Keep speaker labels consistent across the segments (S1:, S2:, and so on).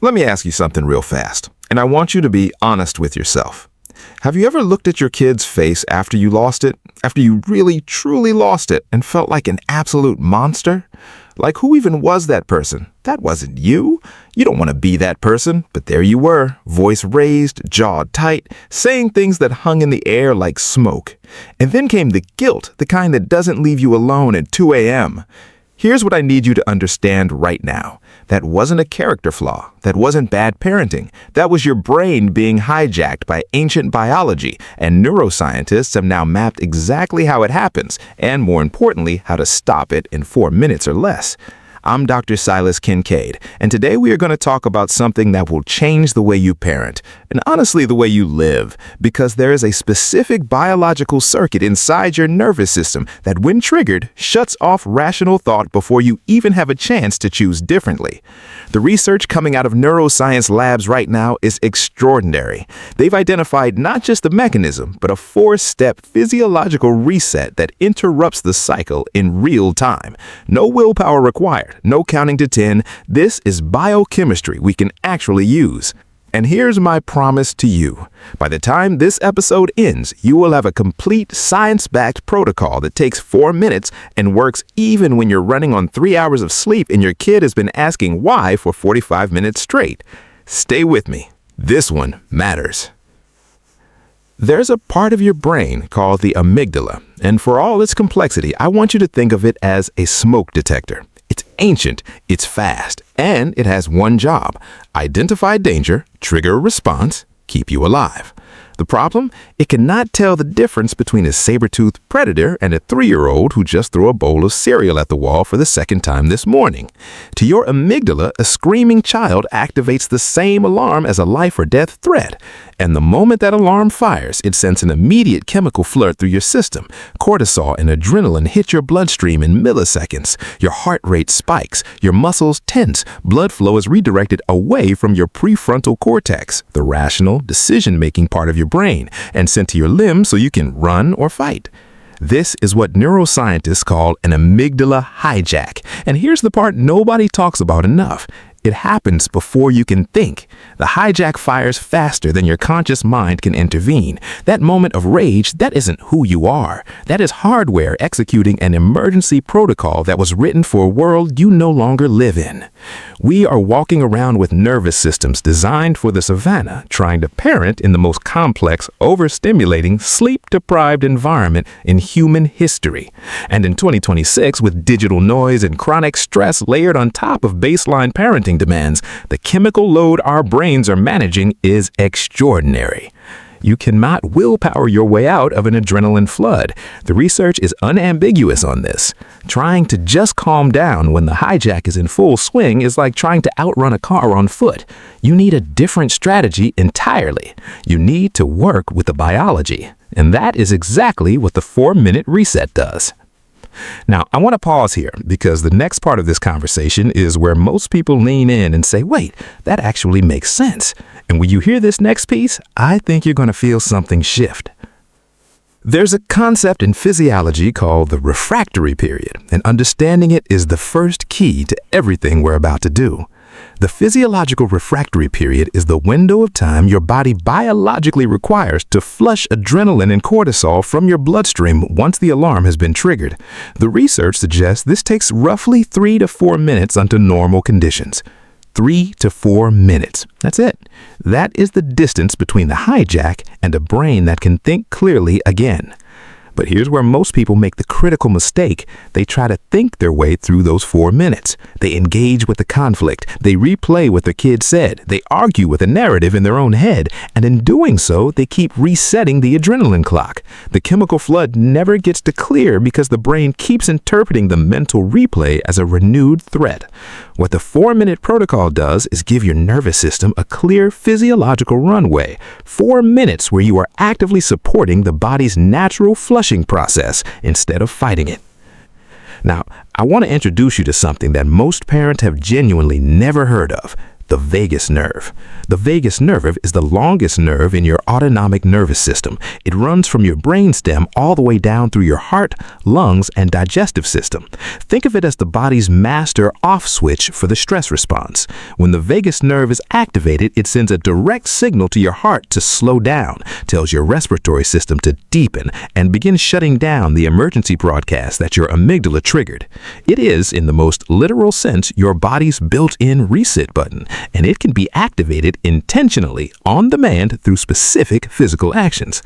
S1: Let me ask you something real fast, and I want you to be honest with yourself. Have you ever looked at your kid's face after you lost it? After you really, truly lost it and felt like an absolute monster? Like, who even was that person? That wasn't you. You don't want to be that person, but there you were, voice raised, jaw tight, saying things that hung in the air like smoke. And then came the guilt, the kind that doesn't leave you alone at 2 a.m. Here's what I need you to understand right now. That wasn't a character flaw. That wasn't bad parenting. That was your brain being hijacked by ancient biology, and neuroscientists have now mapped exactly how it happens, and more importantly, how to stop it in 4 minutes or less. I'm Dr. Silas Kincaid, and today we are going to talk about something that will change the way you parent, and honestly the way you live, because there is a specific biological circuit inside your nervous system that, when triggered, shuts off rational thought before you even have a chance to choose differently. The research coming out of neuroscience labs right now is extraordinary. They've identified not just the mechanism, but a 4-step physiological reset that interrupts the cycle in real time. No willpower required. No counting to 10. This is biochemistry we can actually use. And here's my promise to you. By the time this episode ends, you will have a complete science-backed protocol that takes 4 minutes and works even when you're running on 3 hours of sleep and your kid has been asking why for 45 minutes straight. Stay with me. This one matters. There's a part of your brain called the amygdala, and for all its complexity, I want you to think of it as a smoke detector. It's ancient, it's fast, and it has one job: identify danger, trigger a response, keep you alive. The problem? It cannot tell the difference between a saber-toothed predator and a 3-year-old who just threw a bowl of cereal at the wall for the second time this morning. To your amygdala, a screaming child activates the same alarm as a life or death threat. And the moment that alarm fires, it sends an immediate chemical flood through your system. Cortisol and adrenaline hit your bloodstream in milliseconds. Your heart rate spikes, your muscles tense, blood flow is redirected away from your prefrontal cortex, the rational, decision-making part of your brain, and sent to your limbs so you can run or fight. This is what neuroscientists call an amygdala hijack. And here's the part nobody talks about enough. It happens before you can think. The hijack fires faster than your conscious mind can intervene. That moment of rage, that isn't who you are. That is hardware executing an emergency protocol that was written for a world you no longer live in. We are walking around with nervous systems designed for the savannah, trying to parent in the most complex, overstimulating, sleep-deprived environment in human history. And in 2026, with digital noise and chronic stress layered on top of baseline parenting demands, the chemical load our brains are managing is extraordinary. You cannot willpower your way out of an adrenaline flood. The research is unambiguous on this. Trying to just calm down when the hijack is in full swing is like trying to outrun a car on foot. You need a different strategy entirely. You need to work with the biology. And that is exactly what the 4-minute reset does. Now, I want to pause here because the next part of this conversation is where most people lean in and say, wait, that actually makes sense. And when you hear this next piece, I think you're going to feel something shift. There's a concept in physiology called the refractory period, and understanding it is the first key to everything we're about to do. The physiological refractory period is the window of time your body biologically requires to flush adrenaline and cortisol from your bloodstream once the alarm has been triggered. The research suggests this takes roughly 3 to 4 minutes under normal conditions. 3 to 4 minutes. That's it. That is the distance between the hijack and a brain that can think clearly again. But here's where most people make the critical mistake. They try to think their way through those 4 minutes. They engage with the conflict. They replay what their kid said. They argue with a narrative in their own head. And in doing so, they keep resetting the adrenaline clock. The chemical flood never gets to clear because the brain keeps interpreting the mental replay as a renewed threat. What the 4-minute protocol does is give your nervous system a clear physiological runway. 4 minutes where you are actively supporting the body's natural flushing process instead of fighting it. Now, I want to introduce you to something that most parents have genuinely never heard of: The vagus nerve. The vagus nerve is the longest nerve in your autonomic nervous system. It runs from your brainstem all the way down through your heart, lungs, and digestive system. Think of it as the body's master off switch for the stress response. When the vagus nerve is activated, it sends a direct signal to your heart to slow down, tells your respiratory system to deepen, and begins shutting down the emergency broadcast that your amygdala triggered. It is, in the most literal sense, your body's built-in reset button, and it can be activated intentionally on demand through specific physical actions.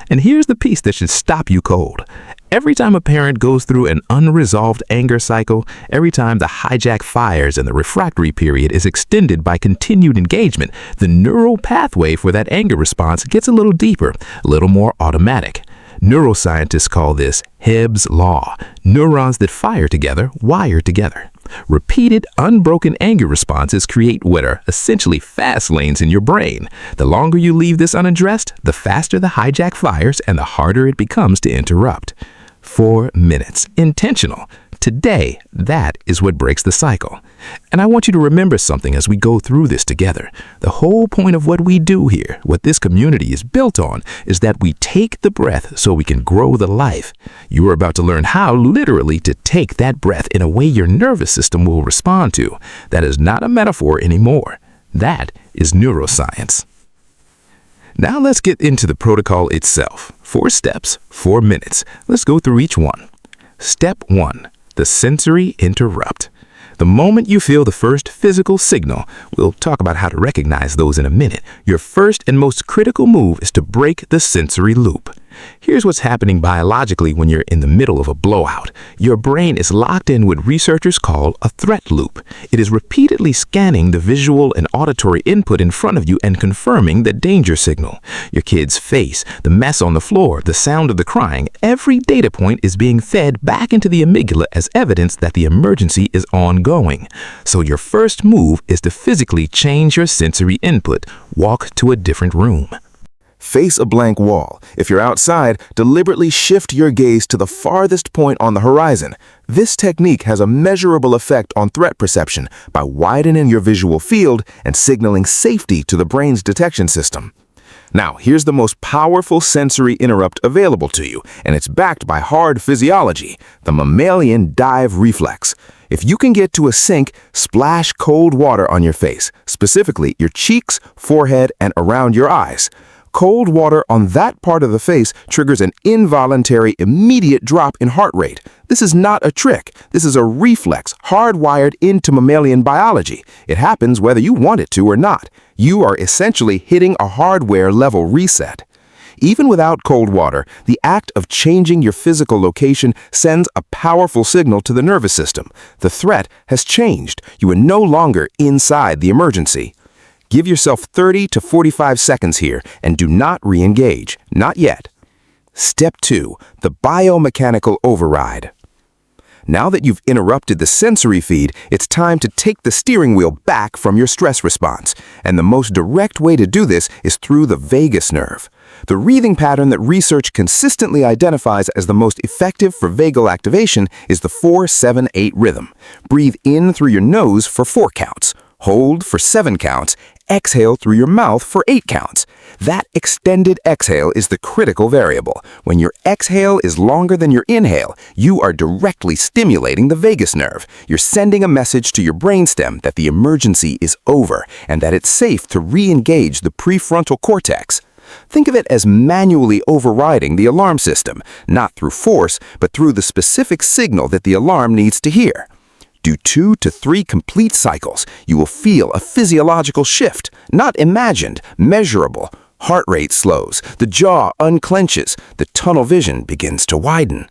S1: And here's the piece that should stop you cold. Every time a parent goes through an unresolved anger cycle, every time the hijack fires and the refractory period is extended by continued engagement, the neural pathway for that anger response gets a little deeper, a little more automatic. Neuroscientists call this Hebb's Law. Neurons that fire together wire together. Repeated, unbroken anger responses create what are essentially fast lanes in your brain. The longer you leave this unaddressed, the faster the hijack fires and the harder it becomes to interrupt. 4 minutes. Intentional. Today, that is what breaks the cycle. And I want you to remember something as we go through this together. The whole point of what we do here, what this community is built on, is that we take the breath so we can grow the life. You are about to learn how literally to take that breath in a way your nervous system will respond to. That is not a metaphor anymore. That is neuroscience. Now let's get into the protocol itself. 4 steps, 4 minutes. Let's go through each one. Step 1. The sensory interrupt. The moment you feel the first physical signal, we'll talk about how to recognize those in a minute, your first and most critical move is to break the sensory loop. Here's what's happening biologically when you're in the middle of a blowout. Your brain is locked in what researchers call a threat loop. It is repeatedly scanning the visual and auditory input in front of you and confirming the danger signal. Your kid's face, the mess on the floor, the sound of the crying, every data point is being fed back into the amygdala as evidence that the emergency is ongoing. So your first move is to physically change your sensory input. Walk to a different room.
S2: Face a blank wall. If you're outside, deliberately shift your gaze to the farthest point on the horizon. This technique has a measurable effect on threat perception by widening your visual field and signaling safety to the brain's detection system. Now, here's the most powerful sensory interrupt available to you, and it's backed by hard physiology, the mammalian dive reflex. If you can get to a sink, splash cold water on your face, specifically your cheeks, forehead, and around your eyes. Cold water on that part of the face triggers an involuntary, immediate drop in heart rate. This is not a trick. This is a reflex hardwired into mammalian biology. It happens whether you want it to or not. You are essentially hitting a hardware-level reset. Even without cold water, the act of changing your physical location sends a powerful signal to the nervous system. The threat has changed. You are no longer inside the emergency. Give yourself 30 to 45 seconds here and do not re-engage. Not yet. Step 2. The biomechanical override. Now that you've interrupted the sensory feed, it's time to take the steering wheel back from your stress response. And the most direct way to do this is through the vagus nerve. The breathing pattern that research consistently identifies as the most effective for vagal activation is the 4-7-8 rhythm. Breathe in through your nose for 4 counts. Hold for 7 counts. Exhale through your mouth for 8 counts. That extended exhale is the critical variable. When your exhale is longer than your inhale, you are directly stimulating the vagus nerve. You're sending a message to your brainstem that the emergency is over and that it's safe to re-engage the prefrontal cortex. Think of it as manually overriding the alarm system, not through force, but through the specific signal that the alarm needs to hear. Do 2 to 3 complete cycles. You will feel a physiological shift, not imagined, measurable. Heart rate slows, the jaw unclenches, the tunnel vision begins to widen.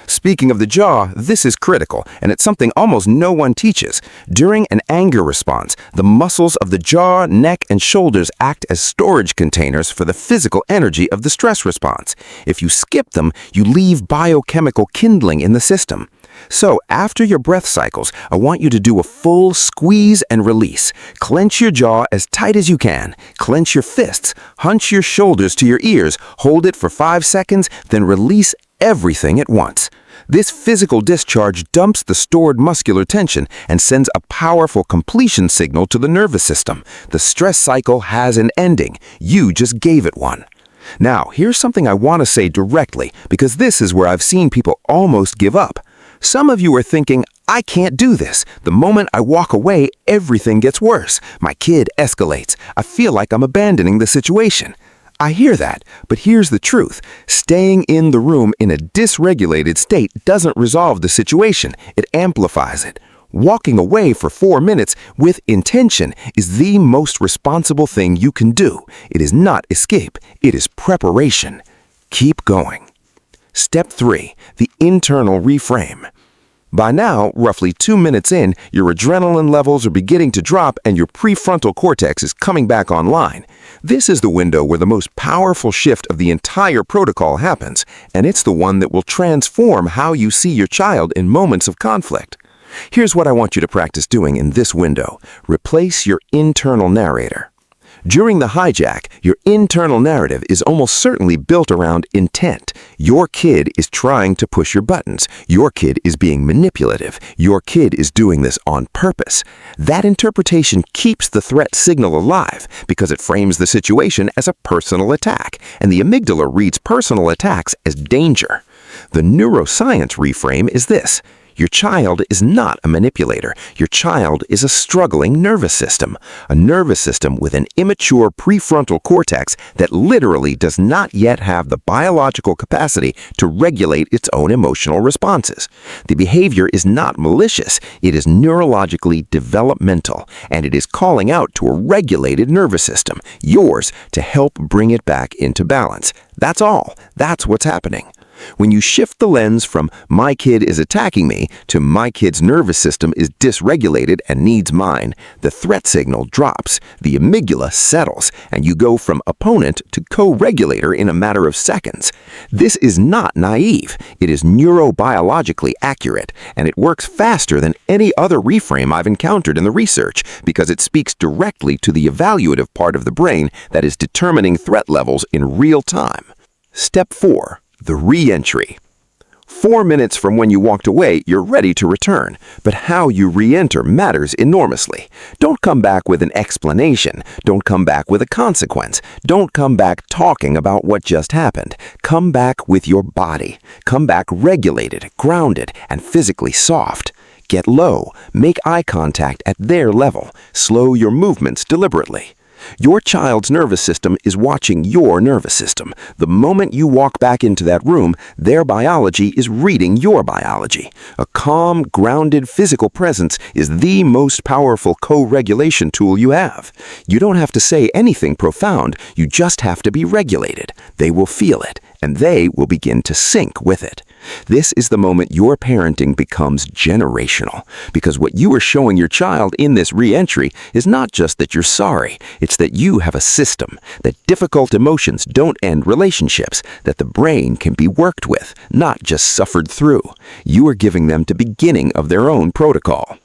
S2: Speaking of the jaw, this is critical, and it's something almost no one teaches. During an anger response, the muscles of the jaw, neck, and shoulders act as storage containers for the physical energy of the stress response. If you skip them, you leave biochemical kindling in the system. So, after your breath cycles, I want you to do a full squeeze and release. Clench your jaw as tight as you can. Clench your fists. Hunch your shoulders to your ears. Hold it for 5 seconds, then release everything at once. This physical discharge dumps the stored muscular tension and sends a powerful completion signal to the nervous system. The stress cycle has an ending. You just gave it one. Now, here's something I want to say directly, because this is where I've seen people almost give up. Some of you are thinking, I can't do this. The moment I walk away, everything gets worse. My kid escalates. I feel like I'm abandoning the situation. I hear that, but here's the truth. Staying in the room in a dysregulated state doesn't resolve the situation. It amplifies it. Walking away for 4 minutes with intention is the most responsible thing you can do. It is not escape. It is preparation. Keep going. Step 3, the internal reframe. By now, roughly 2 minutes in, your adrenaline levels are beginning to drop and your prefrontal cortex is coming back online. This is the window where the most powerful shift of the entire protocol happens, and it's the one that will transform how you see your child in moments of conflict. Here's what I want you to practice doing in this window. Replace your internal narrator. During the hijack, your internal narrative is almost certainly built around intent. Your kid is trying to push your buttons. Your kid is being manipulative. Your kid is doing this on purpose. That interpretation keeps the threat signal alive because it frames the situation as a personal attack, and the amygdala reads personal attacks as danger. The neuroscience reframe is this. Your child is not a manipulator. Your child is a struggling nervous system. A nervous system with an immature prefrontal cortex that literally does not yet have the biological capacity to regulate its own emotional responses. The behavior is not malicious. It is neurologically developmental, and it is calling out to a regulated nervous system, yours, to help bring it back into balance. That's all. That's what's happening. When you shift the lens from my kid is attacking me to my kid's nervous system is dysregulated and needs mine, the threat signal drops, the amygdala settles, and you go from opponent to co-regulator in a matter of seconds. This is not naive. It is neurobiologically accurate, and it works faster than any other reframe I've encountered in the research because it speaks directly to the evaluative part of the brain that is determining threat levels in real time. Step 4. The re-entry. 4 minutes from when you walked away, you're ready to return, but how you re-enter matters enormously. Don't come back with an explanation. Don't come back with a consequence. Don't come back talking about what just happened. Come back with your body. Come back regulated, grounded, and physically soft. Get low. Make eye contact at their level. Slow your movements deliberately. Your child's nervous system is watching your nervous system. The moment you walk back into that room, their biology is reading your biology. A calm, grounded physical presence is the most powerful co-regulation tool you have. You don't have to say anything profound. You just have to be regulated. They will feel it, and they will begin to sync with it. This is the moment your parenting becomes generational, because what you are showing your child in this re-entry is not just that you're sorry, it's that you have a system, that difficult emotions don't end relationships, that the brain can be worked with, not just suffered through. You are giving them the beginning of their own protocol.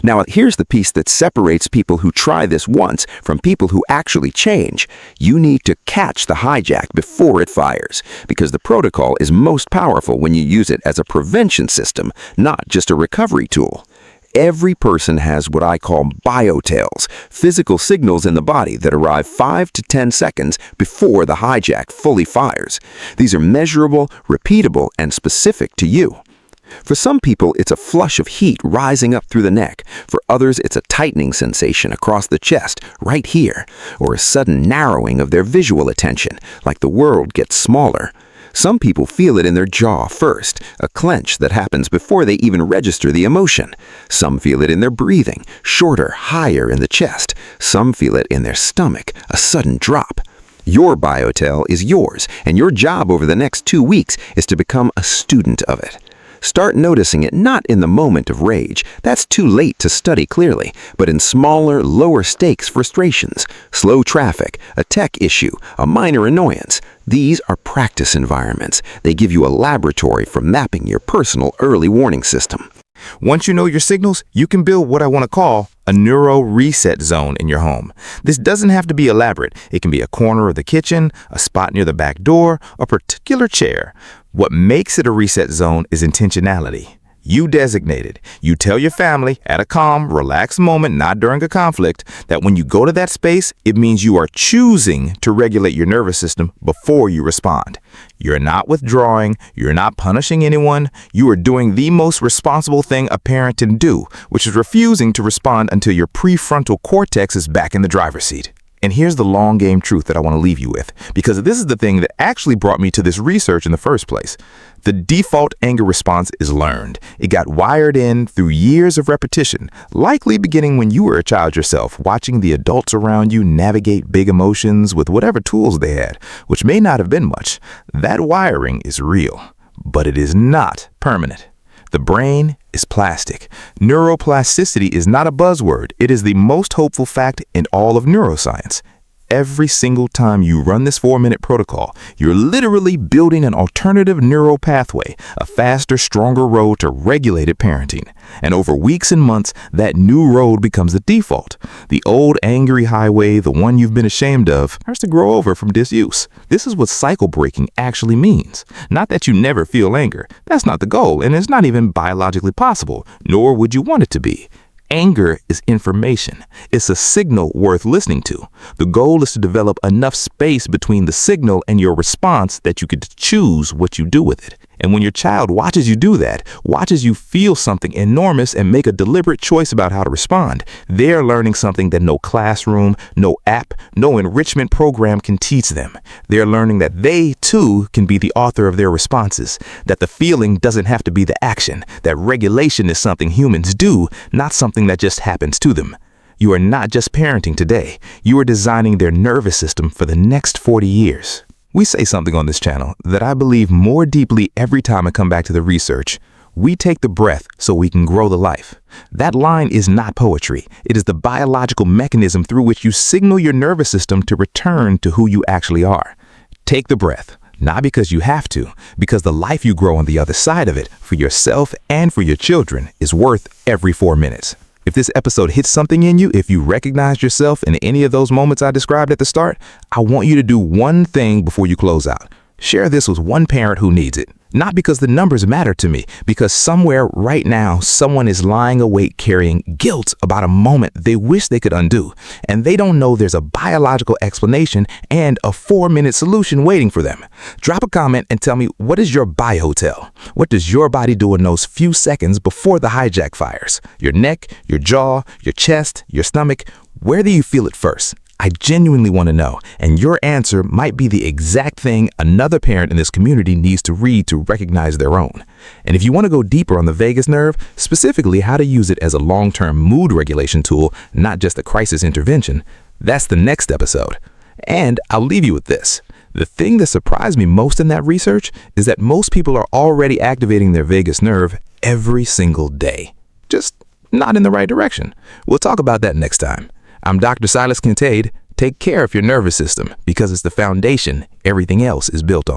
S2: Now, here's the piece that separates people who try this once from people who actually change. You need to catch the hijack before it fires, because the protocol is most powerful when you use it as a prevention system, not just a recovery tool. Every person has what I call biotails, physical signals in the body that arrive 5 to 10 seconds before the hijack fully fires. These are measurable, repeatable, and specific to you. For some people, it's a flush of heat rising up through the neck. For others, it's a tightening sensation across the chest, right here, or a sudden narrowing of their visual attention, like the world gets smaller. Some people feel it in their jaw first, a clench that happens before they even register the emotion. Some feel it in their breathing, shorter, higher in the chest. Some feel it in their stomach, a sudden drop. Your biotail is yours, and your job over the next 2 weeks is to become a student of it. Start noticing it not in the moment of rage, that's too late to study clearly, but in smaller, lower-stakes frustrations, slow traffic, a tech issue, a minor annoyance. These are practice environments. They give you a laboratory for mapping your personal early warning system.
S1: Once you know your signals, you can build what I want to call a neuro reset zone in your home. This doesn't have to be elaborate. It can be a corner of the kitchen, a spot near the back door, a particular chair. What makes it a reset zone is intentionality. You designate it. You tell your family at a calm, relaxed moment, not during a conflict, that when you go to that space, it means you are choosing to regulate your nervous system before you respond. You're not withdrawing. You're not punishing anyone. You are doing the most responsible thing a parent can do, which is refusing to respond until your prefrontal cortex is back in the driver's seat. And here's the long game truth that I want to leave you with, because this is the thing that actually brought me to this research in the first place. The default anger response is learned. It got wired in through years of repetition, likely beginning when you were a child yourself, watching the adults around you navigate big emotions with whatever tools they had, which may not have been much. That wiring is real, but it is not permanent. The brain is plastic. Neuroplasticity is not a buzzword. It is the most hopeful fact in all of neuroscience. Every single time you run this 4-minute protocol, you're literally building an alternative neural pathway, a faster, stronger road to regulated parenting. And over weeks and months, that new road becomes the default. The old angry highway, the one you've been ashamed of, starts to grow over from disuse. This is what cycle breaking actually means. Not that you never feel anger. That's not the goal, and it's not even biologically possible, nor would you want it to be. Anger is information. It's a signal worth listening to. The goal is to develop enough space between the signal and your response that you could choose what you do with it. And when your child watches you do that, watches you feel something enormous and make a deliberate choice about how to respond, they're learning something that no classroom, no app, no enrichment program can teach them. They're learning that they, too, can be the author of their responses, that the feeling doesn't have to be the action, that regulation is something humans do, not something that just happens to them. You are not just parenting today. You are designing their nervous system for the next 40 years. We say something on this channel that I believe more deeply every time I come back to the research. We take the breath so we can grow the life. That line is not poetry. It is the biological mechanism through which you signal your nervous system to return to who you actually are. Take the breath, not because you have to, because the life you grow on the other side of it, for yourself and for your children, is worth every 4 minutes. If this episode hits something in you, if you recognize yourself in any of those moments I described at the start, I want you to do one thing before you close out. Share this with one parent who needs it. Not because the numbers matter to me, because somewhere right now, someone is lying awake carrying guilt about a moment they wish they could undo, and they don't know there's a biological explanation and a 4-minute solution waiting for them. Drop a comment and tell me, what is your biohotel? What does your body do in those few seconds before the hijack fires? Your neck, your jaw, your chest, your stomach, where do you feel it first? I genuinely want to know, and your answer might be the exact thing another parent in this community needs to read to recognize their own. And if you want to go deeper on the vagus nerve, specifically how to use it as a long-term mood regulation tool, not just a crisis intervention, that's the next episode. And I'll leave you with this. The thing that surprised me most in that research is that most people are already activating their vagus nerve every single day. Just not in the right direction. We'll talk about that next time. I'm Dr. Silas Kincaid. Take care of your nervous system because it's the foundation everything else is built on.